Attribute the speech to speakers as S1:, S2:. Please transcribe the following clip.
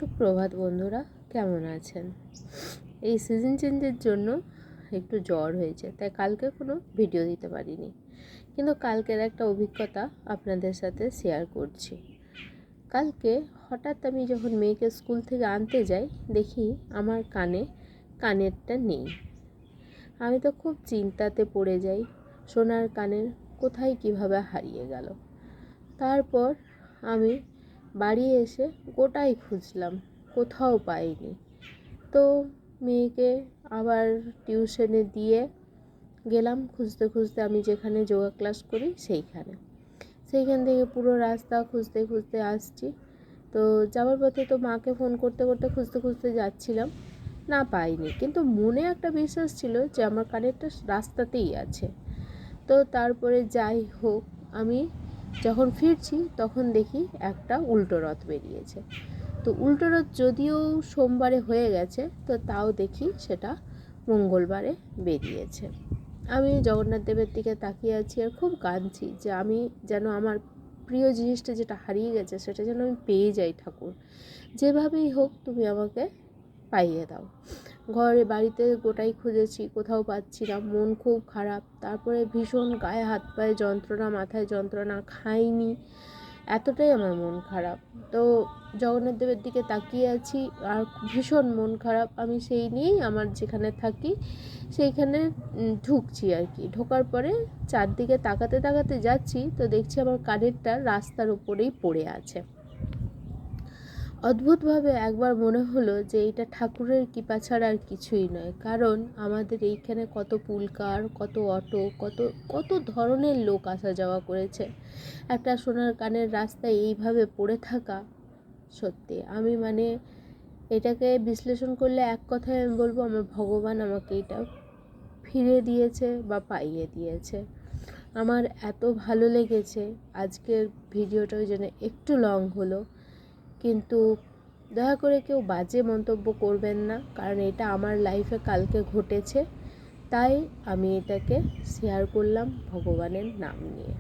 S1: সুপ্রভাত বন্ধুরা, কেমন আছেন? এই সিজন চেঞ্জের জন্য একটু জ্বর হয়েছে, তাই কালকে কোনো ভিডিও দিতে পারিনি, কিন্তু কালকের একটা অভিজ্ঞতা আপনাদের সাথে শেয়ার করছি। কালকে হঠাৎ আমি যখন মেয়েকে স্কুল থেকে আনতে যাই, দেখি আমার কানেরটা নেই। আমি তো খুব চিন্তাতে পড়ে যাই, সোনার কানের কোথায় কিভাবে হারিয়ে গেল। তারপর আমি বাড়ি এসে গোটাই খুঁজলাম, কোথাও পাইনি। তো মেয়েকে আবার টিউশনে দিয়ে গেলাম খুঁজতে খুঁজতে, আমি যেখানে যোগা ক্লাস করি সেইখান থেকে পুরো রাস্তা খুঁজতে খুঁজতে আসছি। তো যাওয়ার পথে তো মাকে ফোন করতে করতে খুঁজতে খুঁজতে যাচ্ছিলাম, না পাইনি, কিন্তু মনে একটা বিশ্বাস ছিল যে আমার কানেরটা রাস্তাতেই আছে। তো তারপরে যাই হোক, আমি যখন ফিরছি তখন দেখি একটা উল্টো রথ বেরিয়েছে। তো উল্টো রথ যদিও সোমবারে হয়ে গেছে, তো তাও দেখি সেটা মঙ্গলবারে বেরিয়েছে। আমি জগন্নাথ দেবের দিকে তাকিয়ে আছি আর খুব কাঁদছি যে আমি যেন আমার প্রিয় জিনিসটা যেটা হারিয়ে গেছে সেটা যেন আমি পেয়ে যাই। ঠাকুর, যেভাবেই হোক তুমি আমাকে পাইয়ে দাও। বাড়িতে গোটাই খুঁজেছি, কোথাও পাচ্ছি না, মন খুব খারাপ। তারপরে ভীষণ গায়ে হাত পায়ে যন্ত্রণা, মাথায় যন্ত্রণা, খাইনি, এতটাই আমার মন খারাপ। তো জগন্নাথ দেবের দিকে তাকিয়ে আছি আর ভীষণ মন খারাপ। আমি সেই নিয়েই আমার যেখানে থাকি সেইখানে ঢুকছি আর কি। ঢোকার পরে চারদিকে তাকাতে তাকাতে যাচ্ছি, তো দেখছি আমার কানেরটা রাস্তার উপরেই পড়ে আছে। অদ্ভুতভাবে একবার মনে হলো যে এটা ঠাকুরের কৃপা ছাড়া আর কিছুই নয়, কারণ আমাদের এইখানে কত পুলকার, কত অটো, কত কত ধরনের লোক আসা যাওয়া করেছে। একটা সোনার কানের রাস্তায় এইভাবে পড়ে থাকা, সত্যি আমি এটাকে বিশ্লেষণ করলে এক কথায় আমি বলবো, আমার ভগবান আমাকে এটা ফিরে দিয়েছে বা পাইয়ে দিয়েছে। আমার এত ভালো লেগেছে। আজকের ভিডিওটা ওই জন্য একটু লং হলো, কিন্তু দয়া করে কেউ বাজে মন্তব্য করবেন না, কারণ এটা আমার লাইফে কালকে ঘটেছে, তাই আমি এটাকে শেয়ার করলাম ভগবানের নাম নিয়ে।